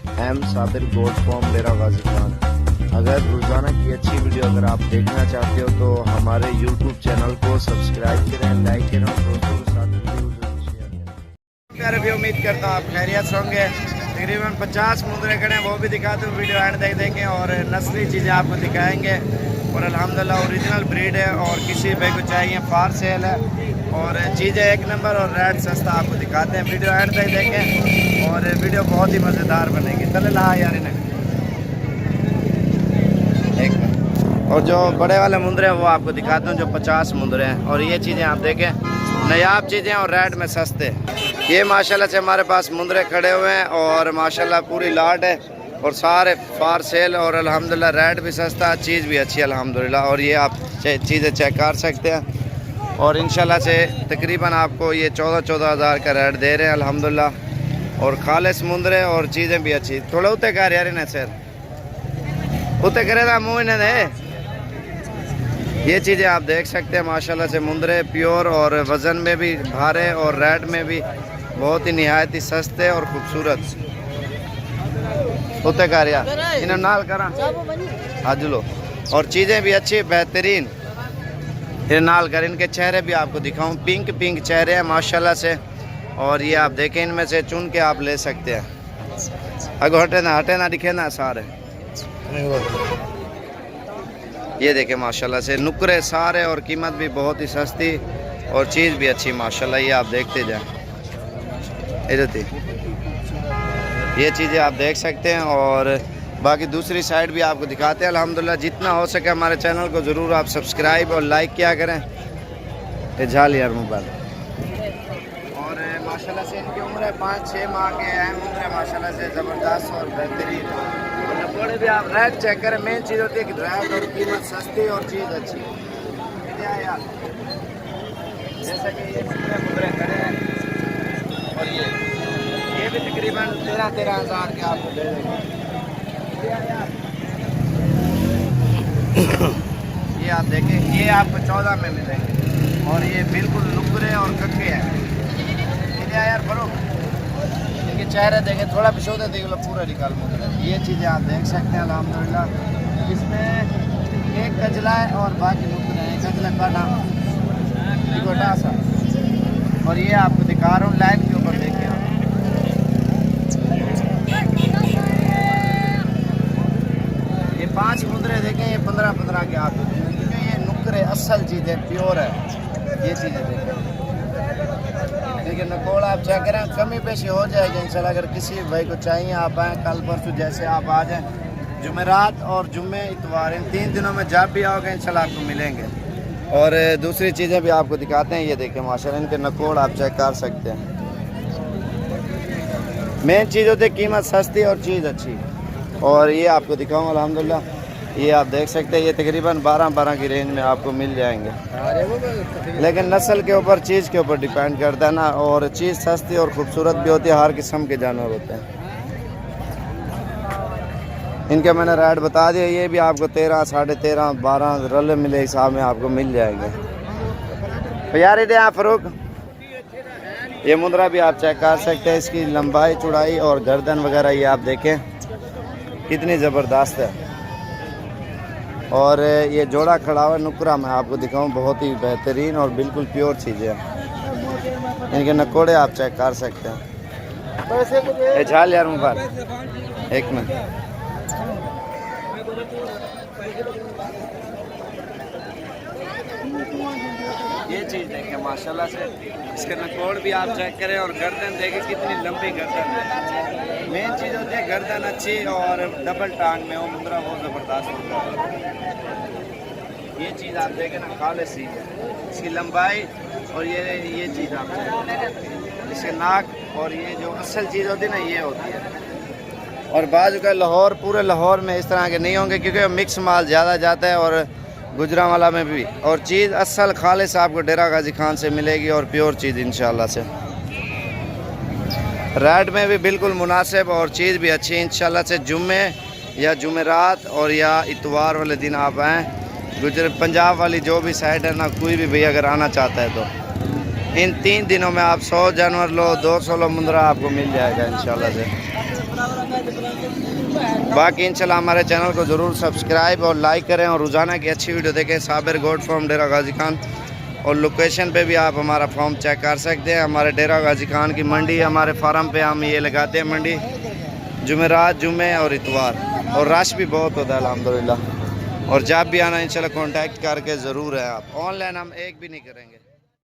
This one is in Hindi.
एम साबिर गोल्ड फॉर्म डेरा गाजी खान। अगर रोज़ाना की अच्छी वीडियो अगर आप देखना चाहते हो तो हमारे यूट्यूब चैनल को सब्सक्राइब करें, लाइक करें और दोस्तों के साथ वीडियो शेयर करें। प्यारे भी उम्मीद करता हूँ आप खैरियत से होंगे। तकरीबन 50 मुद्रे खड़े हैं, वो भी दिखाते हुए वीडियो एंड तक देखें और नस्ली चीज़ें आपको दिखाएंगे। और अल्हम्दुलिल्लाह ओरिजिनल ब्रीड है और किसी भाई को चाहिए फार सेल है और चीज़ें एक नंबर और रेट सस्ता आपको दिखाते हैं। वीडियो एंड तक देखें और वीडियो बहुत ही मज़ेदार बनेगी। चले ला यार इन्हें एक मिनट। और जो बड़े वाले मुंदरे हैं वो आपको दिखाते हैं, जो 50 मुंदरे हैं। और ये चीज़ें आप देखें, नायाब चीज़ें और रेट में सस्ते। ये माशाल्लाह से हमारे पास मुंदरे खड़े हुए हैं और माशाल्लाह पूरी लाट है और सारे फार सेल और अल्हम्दुलिल्लाह रेट भी सस्ता, चीज़ भी अच्छी अल्हम्दुलिल्लाह। और ये आप चीज़ें चेक कर सकते हैं और इंशाल्लाह से तकरीबन आपको ये 14 हज़ार का रेट दे रहे हैं अल्हम्दुलिल्लाह। और खालिस मुंदरे और चीज़ें भी अच्छी। थोड़ा उते कर यार इन्हें सर उते करे था मुँह इन्हें दे। ये चीज़ें आप देख सकते हैं माशाल्लाह से मुंदरे प्योर और वज़न में भी भारे और रेट में भी बहुत ही निहायत ही सस्ते और ख़ूबसूरत। उते कर यार इन्हें नाल करा आज लो। और चीज़ें भी अच्छी बेहतरीन इन्हें नाल कर। इनके चेहरे भी आपको दिखाऊं, पिंक पिंक चेहरे हैं माशाल्लाह से। और ये आप देखें, इनमें से चुन के आप ले सकते हैं। अगर हटे ना दिखे ना सारे। ये देखें माशाल्लाह से नुकरे सारे और कीमत भी बहुत ही सस्ती और चीज़ भी अच्छी माशाल्लाह। ये आप देखते जाएं, ये चीज़ें आप देख सकते हैं। और बाकी दूसरी साइड भी आपको दिखाते हैं अल्हम्दुलिल्लाह। जितना हो सके हमारे चैनल को ज़रूर आप सब्सक्राइब और लाइक किया करें। ये झाल यार मोबाइल। और माशाल्लाह से इनकी उम्र है 5-6 माह के अहम उम्र है माशाल्लाह से ज़बरदस्त और बेहतरीन। थोड़े भी आप रेट चेक करें। मेन चीज़ होती है कि रेट और कीमत सस्ती और चीज़ अच्छी क्या यार। जैसे कि ये मुद्रे खड़े हैं और ये भी तकरीबन 13 हज़ार के आपको दे देंगे। ये आप देखें, ये आपको 14 में मिलेंगे और ये बिल्कुल नुकरे और कक्के हैं। क्या यार बरो इनके चेहरे देखें, थोड़ा पिछोते देख लो पूरा निकाल मुद्रे। ये चीज़ें आप देख सकते हैं अल्हम्दुलिल्लाह। इसमें एक कजला है और बाकी मुद्रे हैं। कजला का नाम छोटा सा। और ये आपको दिखा रहा हूँ लाइव के ऊपर देखें आप। ये 5 मुद्रे देखें, ये 15 के आप क्योंकि ये नुकरे असल चीज़ें प्योर है। ये चीज़ें देखें, लेकिन नकोड़ आप चेक करें, कमी पेशी हो जाएगी इंशाल्लाह। अगर किसी भाई को चाहिए आप आएँ कल परसों, जैसे आप आ जाएँ जुमेरात और जुम्मे इतवार, इन 3 दिनों में जब भी आओगे इंशाल्लाह आपको मिलेंगे। और दूसरी चीज़ें भी आपको दिखाते हैं। ये देखें माशाल्लाह इनके नकोड़ आप चेक कर सकते हैं। मेन चीज़ होती है कीमत सस्ती और चीज़ अच्छी। और ये आपको दिखाऊँ अल्हम्दुलिल्लाह, ये आप देख सकते हैं। ये तकरीबन 12 की रेंज में आपको मिल जाएंगे। लेकिन नस्ल के ऊपर, चीज़ के ऊपर डिपेंड करता है ना। और चीज़ सस्ती और ख़ूबसूरत भी होती है, हर किस्म के जानवर होते हैं। इनके मैंने रेट बता दिया। ये भी आपको 13, 13.5, 12 रल मिले हिसाब में आपको मिल जाएंगे। तो यार इधर आप फरूक, ये मुद्रा भी आप चेक कर सकते हैं। इसकी लंबाई, चौड़ाई और गर्दन वगैरह ये आप देखें कितनी ज़बरदस्त है। और ये जोड़ा खड़ा हुआ नुकरा मैं आपको दिखाऊं, बहुत ही बेहतरीन और बिल्कुल प्योर चीज़ें हैं। इनके नकोड़े आप चेक कर सकते हैं। झाल यार मोबाइल एक मिनट। ये चीज़ देखें माशाल्लाह से, इसके नकोड़ भी आप चेक करें और गर्दन देखें कितनी लंबी गर्दन है। मेन चीज़ होती है गर्दन अच्छी और डबल टांग में हो मुद्रा, वो ज़बरदस्त होता है। ये चीज़ आप देखें ना, खालिस चीज़ है। इसकी लंबाई और ये चीज़ आप देखें, इसके नाक और ये जो असल चीज़ होती है ना, ये होती है। और बाजू का लाहौर, पूरे लाहौर में इस तरह के नहीं होंगे क्योंकि मिक्स माल ज़्यादा जाता है और गुजरांवाला में भी। और चीज़ असल खालिस आपको डेरा गाजी खान से मिलेगी और प्योर चीज़ इंशाल्लाह से। रेट में भी बिल्कुल मुनासिब और चीज़ भी अच्छी इंशाल्लाह से। जुम्मे या जुमेरात और या इतवार वाले दिन आप आएँ। पंजाब वाली जो भी साइड है ना, कोई भी भैया अगर आना चाहता है तो इन 3 दिनों में आप 100 जानवर लो, 200 लो मुंदरा आपको मिल जाएगा इंशाल्लाह से। बाकी इंशाल्लाह हमारे चैनल को ज़रूर सब्सक्राइब और लाइक करें और रोज़ाना की अच्छी वीडियो देखें। साबिर गोट फार्म डेरा गाजी खान, और लोकेशन पे भी आप हमारा फॉर्म चेक कर सकते हैं। हमारे डेरा गाजी खान की मंडी, हमारे फार्म पे हम ये लगाते हैं मंडी जुमेरात, जुमे और इतवार, और रश भी बहुत होता है अल्हम्दुलिल्लाह। और जब भी आना इंशाल्लाह कांटेक्ट करके ज़रूर है आप, ऑनलाइन हम एक भी नहीं करेंगे।